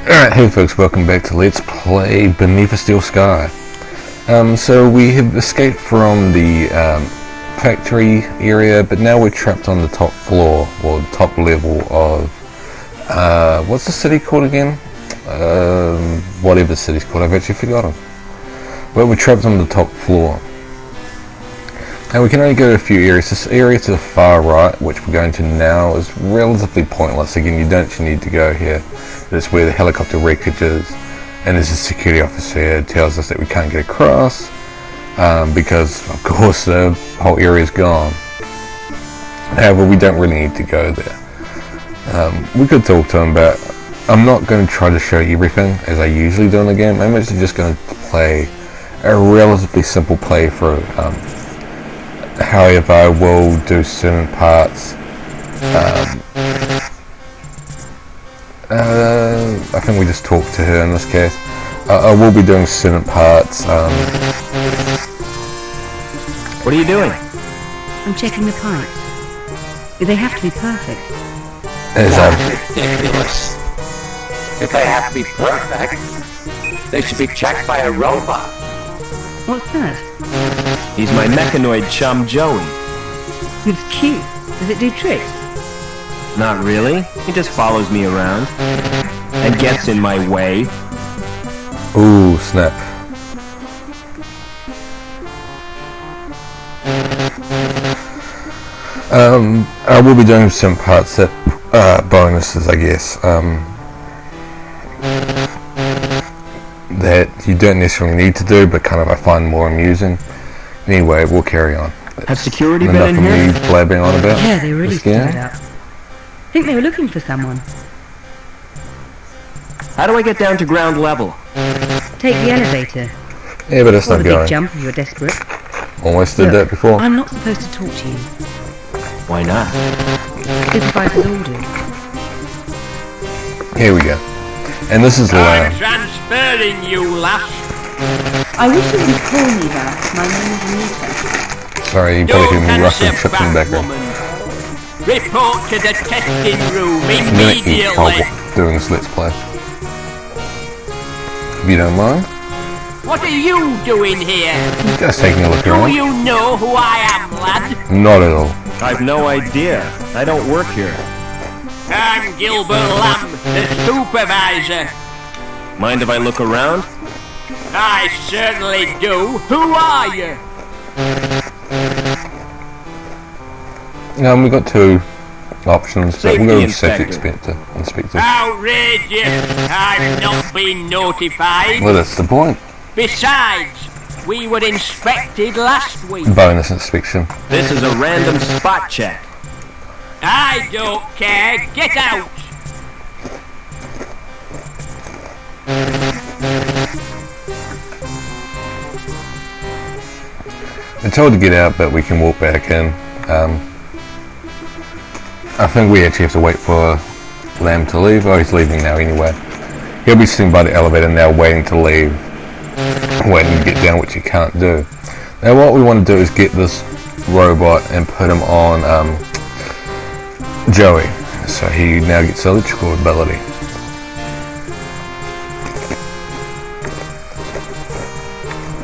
Alright, hey folks, welcome back to Let's Play Beneath a Steel Sky. So we have escaped from the factory area, but now we're trapped on the top floor, or the top level of, what's the city called again? Whatever the city's called, I've actually forgotten. Well, we're trapped on the top floor. Now we can only go to a few areas. This area to the far right, which we're going to now, is relatively pointless. Again, you don't actually need to go here. That's where the helicopter wreckage is, and there's a security officer here that tells us that we can't get across because, of course, the whole area is gone. However, we don't really need to go there. We could talk to him, but I'm not going to try to show you everything as I usually do in the game. I'm actually just going to play a relatively simple playthrough. However, I will do certain parts. I think we just talk to her in this case. I will be doing certain parts. What are you doing? I'm checking the pipes. They have to be perfect. That's ridiculous. If they have to be perfect, they should be checked by a robot. What's that? He's my mechanoid chum, Joey. It's cute. Does it do tricks? Not really. He just follows me around and gets in my way. Ooh, snap. I will be doing some parts that bonuses, I guess. That you don't necessarily need to do, but kind of I find more amusing. Anyway, we'll carry on. Has security Enough been in of here? me blabbing on about. Yeah, they really this game. stood up. I think they were looking for someone. How do I get down to ground level? Take the elevator. Yeah, but it's Or not the big going. jump if you're desperate. Almost did Look, that before. I'm not supposed to talk to you. Why not? Supervisor's orders. Here we go. And this is I'm Lamb. transferring you, lass. I wish you wouldn't call me that. My name's Rita. Sorry, you probably hear me ruffling chips in the background. woman. Report to the testing room I'm gonna eat immediately. while doing this Let's Play. If you don't mind. What are you doing here? Just taking a look Do around. you know who I am, lad? Not at all. I've no idea. I don't work here. I'm Gilbert Lamb, the supervisor. Mind if I look around? I certainly do. Who are you? We've got two options, but Safety we'll go with Safety Inspector. Inspector. Outrageous. I've not been notified. Well, that's the point. Besides, we were inspected last week. Bonus inspection. This is a random spot check. I don't care. Get out. We're told to get out, but we can walk back in. I think we actually have to wait for Lamb to leave. Oh, he's leaving now anyway. He'll be sitting by the elevator now waiting to leave. Waiting to get down, which he can't do. Now what we want to do is get this robot and put him on Joey. So he now gets electrical ability.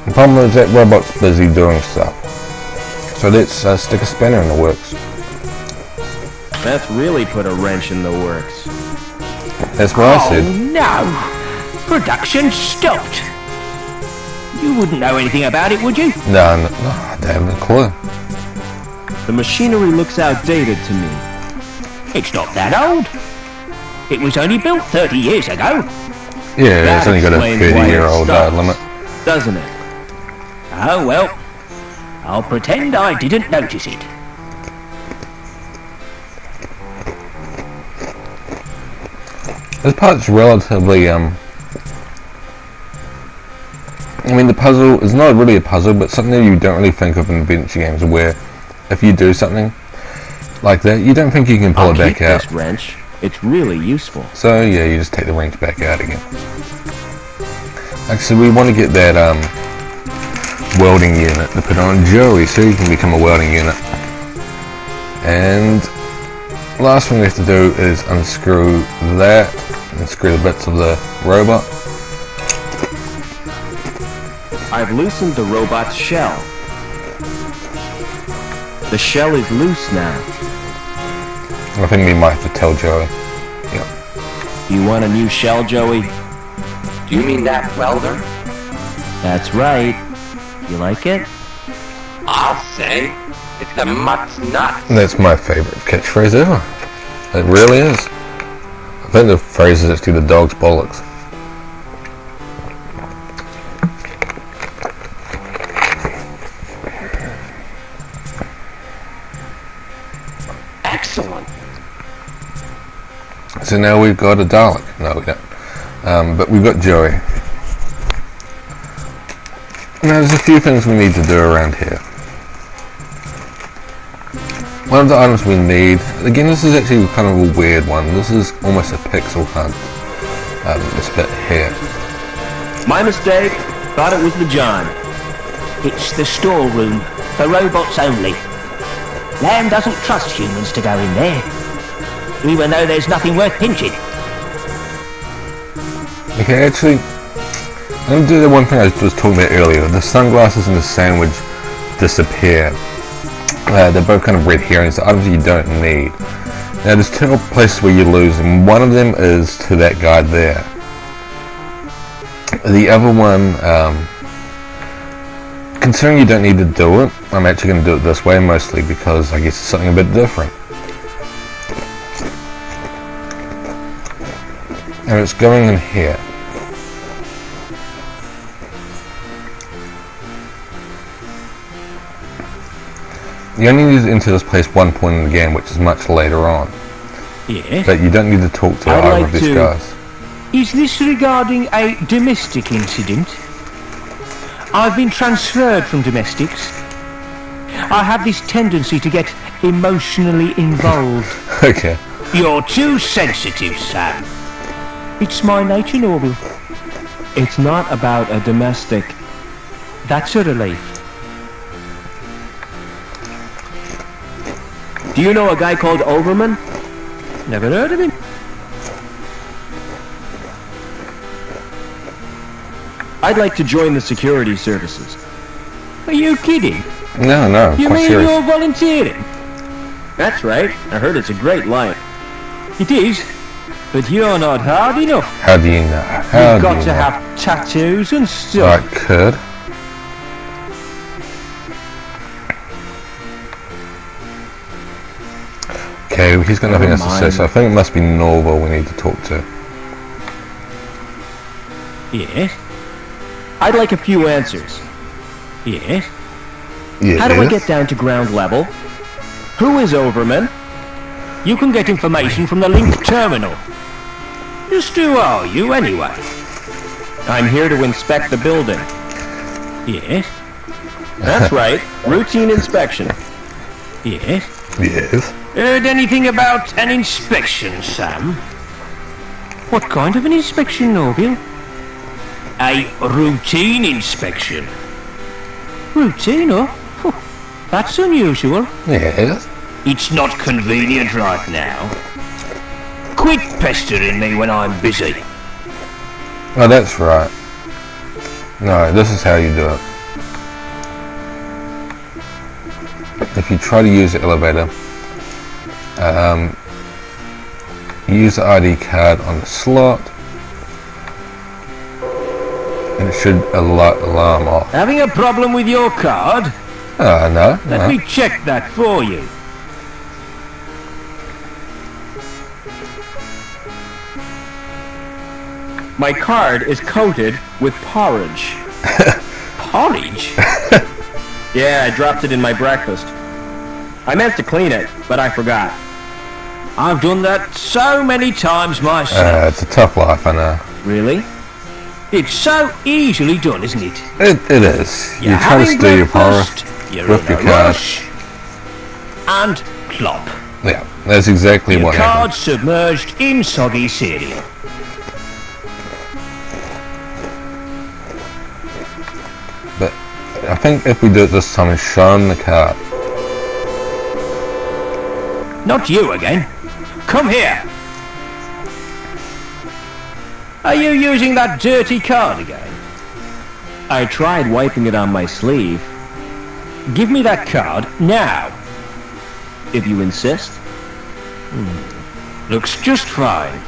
The problem is that robot's busy doing stuff. So let's stick a spanner in the works. That's really put a wrench in the works. That's what I said. No! Production stopped. You wouldn't know anything about it, would you? No, I don't have a clue. The machinery looks outdated to me. It's not that old. It was only built 30 years ago. Yeah, That it's only got a explains why it 30-year-old stops, limit. doesn't it? Oh well. I'll pretend I didn't notice it. This part's relatively, I mean, the puzzle is not really a puzzle, but something that you don't really think of in adventure games, where if you do something like that, you don't think you can pull I'll it back keep out. this wrench. It's really useful. So yeah, you just take the wrench back out again. Like I said, we want to get that welding unit to put on Joey, so he can become a welding unit. And last thing we have to do is unscrew that. unscrew the bits of the robot. I've loosened the robot's shell. The shell is loose now. I think we might have to tell Joey. Yeah. You want a new shell, Joey? Do you mean that welder? That's right. You like it? I'll say. It's the mutt's nuts. That's my favourite catchphrase ever. It really is. I think the phrase is actually the dog's bollocks. Excellent. So now we've got a Dalek. No, we don't. But we've got Joey. Now there's a few things we need to do around here. One of the items we need, again this is actually kind of a weird one, this is almost a pixel hunt, this bit here. My mistake. Thought it was the John. It's the storeroom. For robots only. Lamb doesn't trust humans to go in there. Even though there's nothing worth pinching. Okay, actually, I'm going to do the one thing I was talking about earlier. The sunglasses and the sandwich disappear. They're both kind of red herrings, the items you don't need. Now there's two places where you lose them. One of them is to that guy there. The other one, considering you don't need to do it, I'm actually going to do it this way mostly because I guess it's something a bit different. And it's going in here. You only need to enter this place one point in the game, which is much later on. Yes. But you don't need to talk to I'd either like of these to- guys. Is this regarding a domestic incident? I've been transferred from domestics. I have this tendency to get emotionally involved. Okay. You're too sensitive, Sam. It's my nature, Norby. It's not about a domestic. That's a relief. Do you know a guy called Overman? Never heard of him. I'd like to join the security services. Are you kidding? No, You quite mean serious. you're volunteering? That's right. I heard it's a great line. It is, but you're not hard enough. How do you know? How You've do got you to know? have tattoos and stuff. Right, could. Okay, he's got nothing else to say, mind. so I think it must be Norval we need to talk to. Yes. I'd like a few answers. Yes. Yeah. How do I get down to ground level? Who is Overman? You can get information from the link terminal. Just who are you, anyway? I'm here to inspect the building. Yes. That's right. Routine inspection. Yes. Yes. Heard anything about an inspection, Sam? What kind of an inspection, Norville? A routine inspection. Routine, huh? That's unusual. Yes. It's not convenient right now. Quit pestering me when I'm busy. Oh, that's right. No, this is how you do it. If you try to use the elevator, use the ID card on the slot, and it should alarm off. Having a problem with your card? No. Let me check that for you. My card is coated with porridge. Porridge? Yeah, I dropped it in my breakfast. I meant to clean it, but I forgot. I've done that so many times myself. It's a tough life, I know. Really? It's so easily done, isn't it? It is. You You're try to having steal your power breakfast, you're with in your a card. rush, and plop. Yeah, that's exactly Your what card happened. submerged in soggy cereal. But I think if we do it this time and show him the card. Not you again. Come here. Are you using that dirty card again? I tried wiping it on my sleeve. Give me that card now. If you insist. Looks just fine.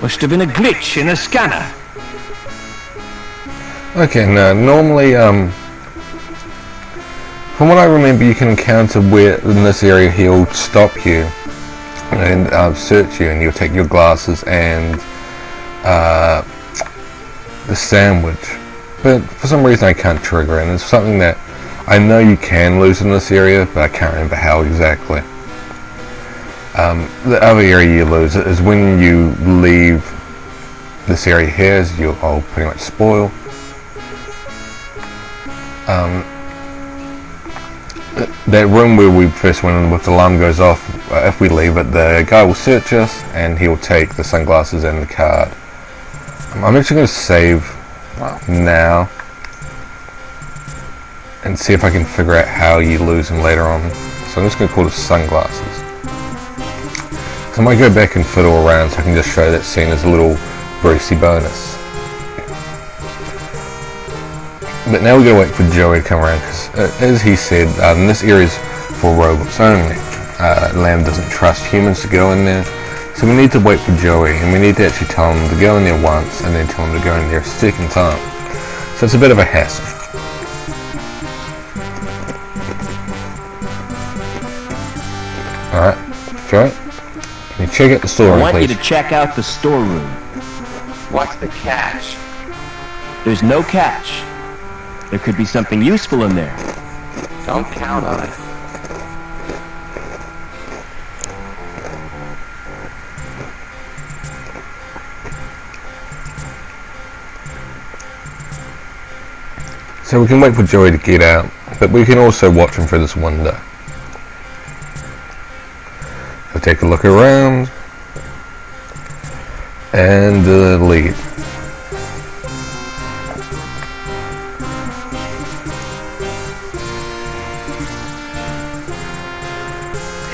Must have been a glitch in a scanner. Okay, now normally, from what I remember, you can encounter where in this area he'll stop you and search you, and you'll take your glasses and the sandwich. But for some reason I can't trigger it, and it's something that I know you can lose in this area, but I can't remember how exactly. The other area you lose is when you leave this area here, as you'll pretty much spoil. That room where we first went in with the alarm goes off, if we leave it, the guy will search us and he'll take the sunglasses and the card. I'm actually going to save now and see if I can figure out how you lose them later on. So I'm just going to call it sunglasses. So I might go back and fiddle around so I can just show that scene as a little Brucey bonus. But now we're going to wait for Joey to come around, because as he said, this area is for robots only. Lamb doesn't trust humans to go in there, so we need to wait for Joey, and we need to actually tell him to go in there once, and then tell him to go in there a second time. So it's a bit of a hassle. Alright, Joey, can you check out the storeroom, I want please? you to check out the storeroom. What's the catch? There's no catch. There could be something useful in there. Don't count on it. So we can wait for Joey to get out, but we can also watch him through this window. We'll take a look around and leave.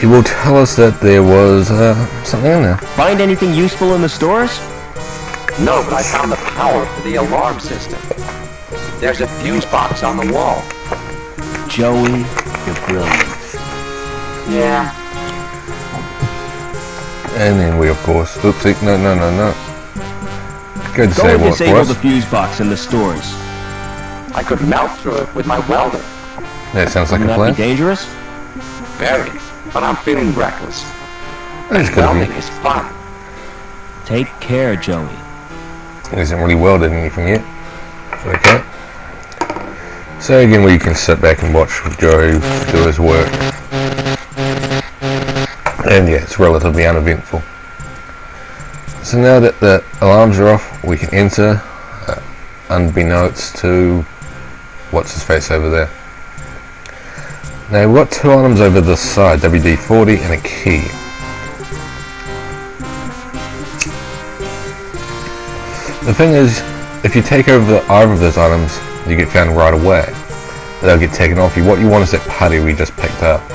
He will tell us that there was something in there. Find anything useful in the stores? No, but I found the power for the alarm system. There's a fuse box on the wall. Joey, you're brilliant. Yeah. And then we, of course, oopsie, no. Go Go disable and it for disable us. the fuse box in the stores. I could melt through it with my welder. That sounds like Wouldn't a that plan. be dangerous? Very. But I'm feeling reckless. That's good of Welding you. is fun. Take care, Joey. He hasn't really welded anything yet. Okay. So again, we can sit back and watch Joe do his work. And yeah, it's relatively uneventful. So now that the alarms are off, we can enter, unbeknownst to what's his face over there. Now we've got two items over this side, WD-40 and a key. The thing is, if you take over either of those items, you get found right away. They'll get taken off you. What you want is that putty we just picked up.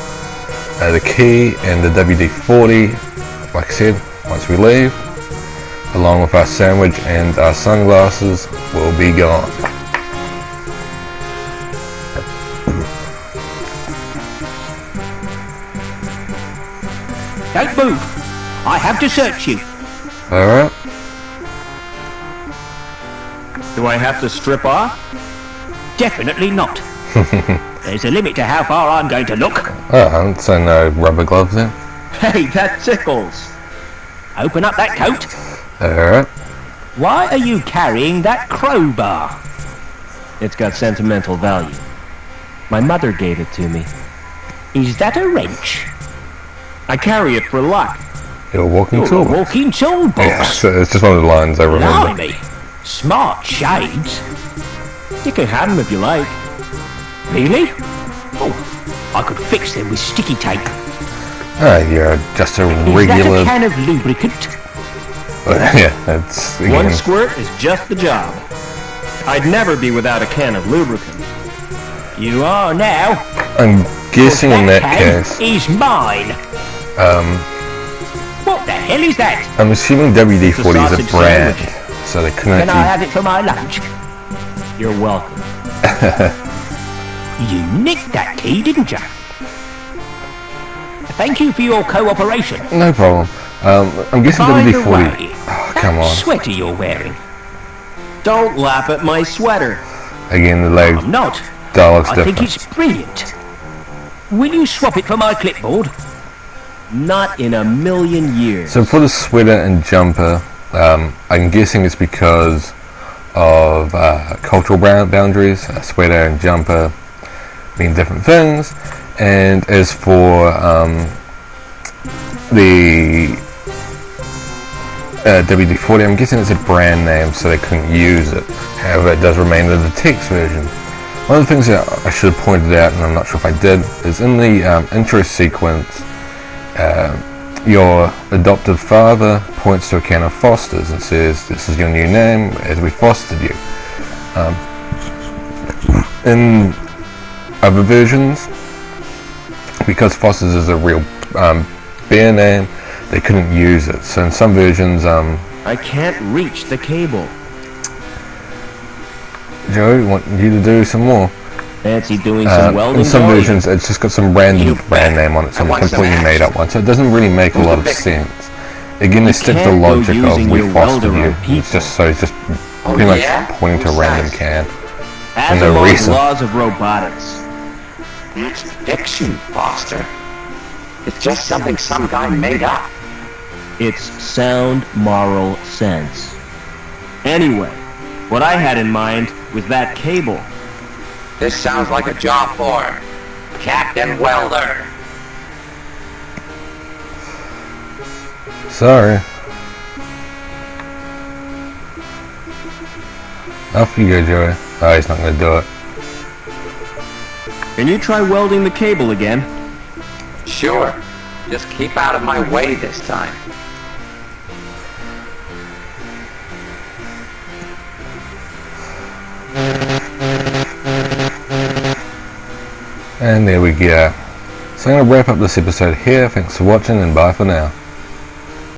The key and the WD-40, like I said, once we leave, along with our sandwich and our sunglasses, will be gone. Don't move. I have to search you. Alright. Do I have to strip off? Definitely not. There's a limit to how far I'm going to look. Oh, so no rubber gloves then? Hey, that tickles. Open up that coat. Alright. Why are you carrying that crowbar? It's got sentimental value. My mother gave it to me. Is that a wrench? I carry it for luck. You're a walking You're a toolbox. walking toolbox. Yeah, so it's just one of the lines I remember. Blimey. Smart shades. You can have them if you like. Really? Oh, I could fix them with sticky tape. Ah, you're just a Is regular... that a can of lubricant? yeah, that's... One Again, squirt is just the job. I'd never be without a can of lubricant. You are now. I'm guessing in that can case... is mine. What the hell is that? I'm assuming WD-40 is It's a a brand. sausage so they couldn't Can I actually... have it for my lunch? You're welcome. You nicked that key, didn't you? Thank you for your cooperation. No problem. I'm guessing By the WD-40... way, Oh, come that on. sweater you're wearing. Don't laugh at my sweater. Again, the lag I'm not. dialogue's I different. think it's brilliant. Will you swap it for my clipboard? Not in a million years. So for the sweater and jumper, I'm guessing it's because of cultural boundaries. A sweater and jumper mean different things. And as for the WD-40, I'm guessing it's a brand name, so they couldn't use it. However, it does remain in the text version. One of the things that I should have pointed out, and I'm not sure if I did, is in the intro sequence, your adoptive father points to a can of Foster's and says, "This is your new name as we fostered you." In other versions, because Foster's is a real beer name, they couldn't use it. So in some versions, I can't reach the cable. Joe, want you to do some more. Fancy doing some welding? In some don't you? versions, it's just got some random You brand bet. name on it, some I want some completely made up action. one. So it doesn't really make a lot of Big- sense. Again, they stick to the can't go logic of using we your fostered welder you. on people. It's just so it's just Oh, pretty much yeah? pointing to a Who's random that? can. For no Asimov's reason. laws of robotics. That's fiction, Foster. It's just something some guy made up. It's sound moral sense. Anyway, what I had in mind was that cable. This sounds like a job for Captain Welder. Sorry. Off you go, Joey. Oh, he's not going to do it. Can you try welding the cable again? Sure. Just keep out of my way this time. And there we go. So I'm going to wrap up this episode here. Thanks for watching and bye for now.